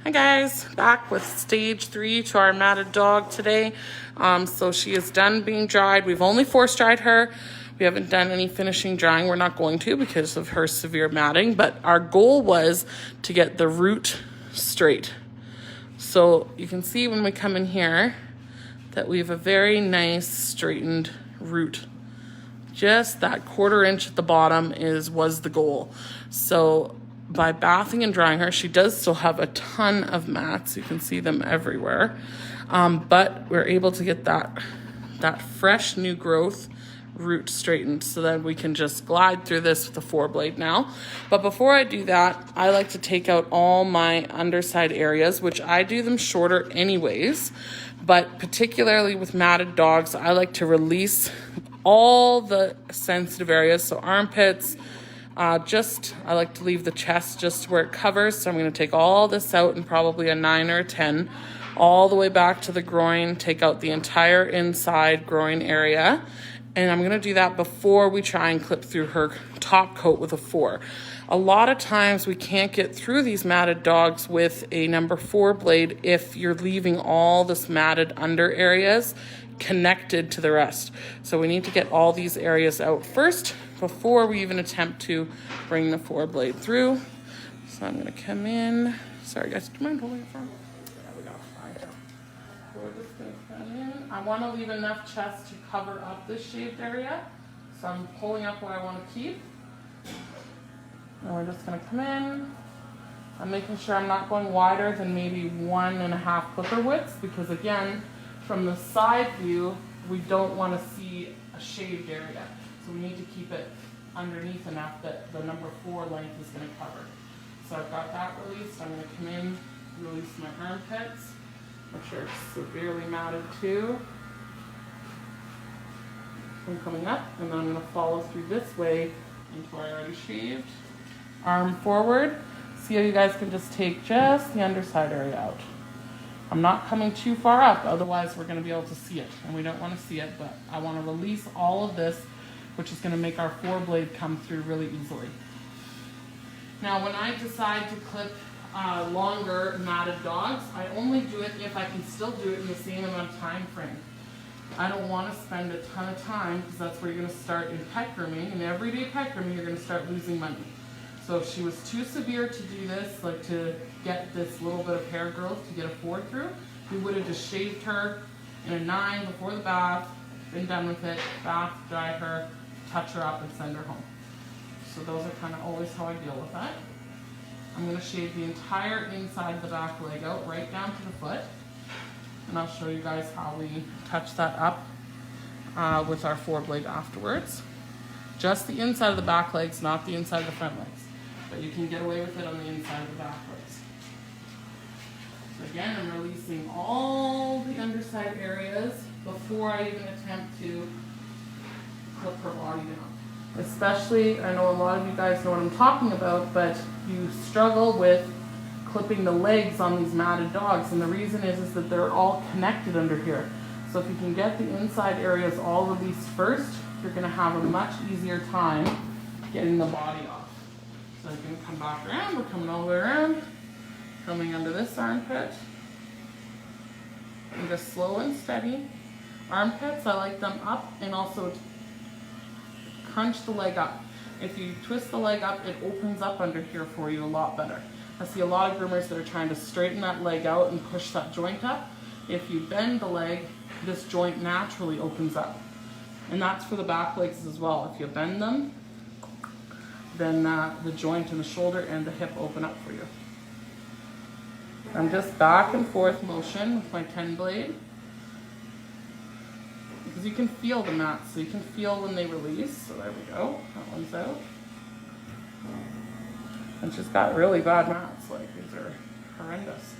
Hi guys, back with stage 3 to our matted dog today. So she is done being dried. We've only force dried her. We haven't done any finishing drying. We're not going to because of her severe matting, but our goal was to get the root straight. So you can see when we come in here that we have a very nice straightened root. Just that 1/4 inch at the bottom was the goal. So by bathing and drying her, she does still have a ton of mats. You can see them everywhere. But we're able to get that fresh new growth root straightened so that we can just glide through this with a 4-blade now. But before I do that, I like to take out all my underside areas, which I do them shorter anyways. But particularly with matted dogs, I like to release all the sensitive areas. So armpits, I like to leave the chest just where it covers. So I'm going to take all this out in probably a 9 or a 10, all the way back to the groin, take out the entire inside groin area. And I'm going to do that before we try and clip through her top coat with a 4. A lot of times we can't get through these matted dogs with a number 4 blade if you're leaving all this matted under areas connected to the rest. So we need to get all these areas out first before we even attempt to bring the 4 blade through. So I'm going to come in. Sorry guys, do you mind holding it for me? Yeah, we got it. We're just going to come in. I want to leave enough chest to cover up this shaved area. So I'm pulling up where I want to keep. And we're just going to come in. I'm making sure I'm not going wider than maybe 1.5 clipper widths, because again, from the side view, we don't want to see a shaved area. So we need to keep it underneath enough that the number 4 length is going to cover. So I've got that released. I'm going to come in, release my armpits. Make sure it's severely matted too. I'm coming up, and then I'm going to follow through this way into where I already shaved. Arm forward. See how you guys can just take just the underside area out. I'm not coming too far up, otherwise we're going to be able to see it, and we don't want to see it, but I want to release all of this, which is going to make our 4 blade come through really easily. Now when I decide to clip longer matted dogs, I only do it if I can still do it in the same amount of time frame. I don't want to spend a ton of time, because that's where you're going to start in pet grooming, and everyday pet grooming you're going to start losing money. So if she was too severe to do this, like to get this little bit of hair growth to get a 4 through, we would have just shaved her in a 9 before the bath, been done with it, bath, dry her, touch her up, and send her home. So those are kind of always how I deal with that. I'm going to shave the entire inside of the back leg out, right down to the foot. And I'll show you guys how we touch that up with our 4 blade afterwards. Just the inside of the back legs, not the inside of the front legs. But you can get away with it on the inside of the back legs. So again, I'm releasing all the underside areas before I even attempt to clip her body down. Especially, I know a lot of you guys know what I'm talking about, but you struggle with clipping the legs on these matted dogs, and the reason is that they're all connected under here. So if you can get the inside areas all released first, you're going to have a much easier time getting the body off. So I'm going to come back around. We're coming all the way around, coming under this armpit, and just slow and steady. Armpits, I like them up, and also crunch the leg up. If you twist the leg up, it opens up under here for you a lot better. I see a lot of groomers that are trying to straighten that leg out and push that joint up. If you bend the leg, this joint naturally opens up. And that's for the back legs as well. If you bend them, then the joint in the shoulder and the hip open up for you. I'm just back and forth motion with my 10 blade. Because you can feel the mats, so you can feel when they release. So there we go, that one's out. And she's got really bad mats, like these are horrendous.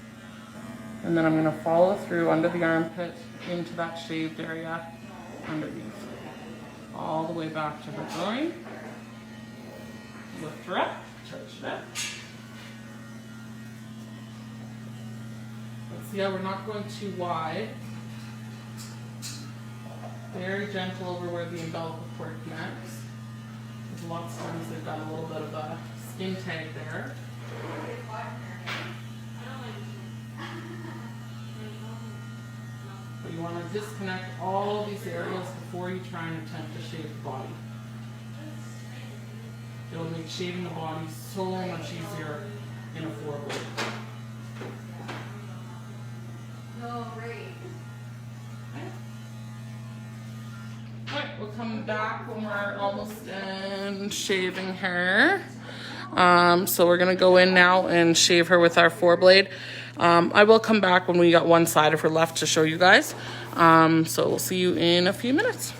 And then I'm going to follow through under the armpit into that shaved area underneath. All the way back to her groin. Lift her up, touch it up. Let's see how we're not going too wide. Very gentle over where the umbilical cord connects. There's lots of times they've got a little bit of a skin tag there. to disconnect all these areas before you try and attempt to shave the body. It'll make shaving the body so much easier in a 4-blade. Oh, great. Alright, we'll come back when we're almost done shaving her. So we're going to go in now and shave her with our 4-blade. I will come back when we got one side of her left to show you guys. So we'll see you in a few minutes.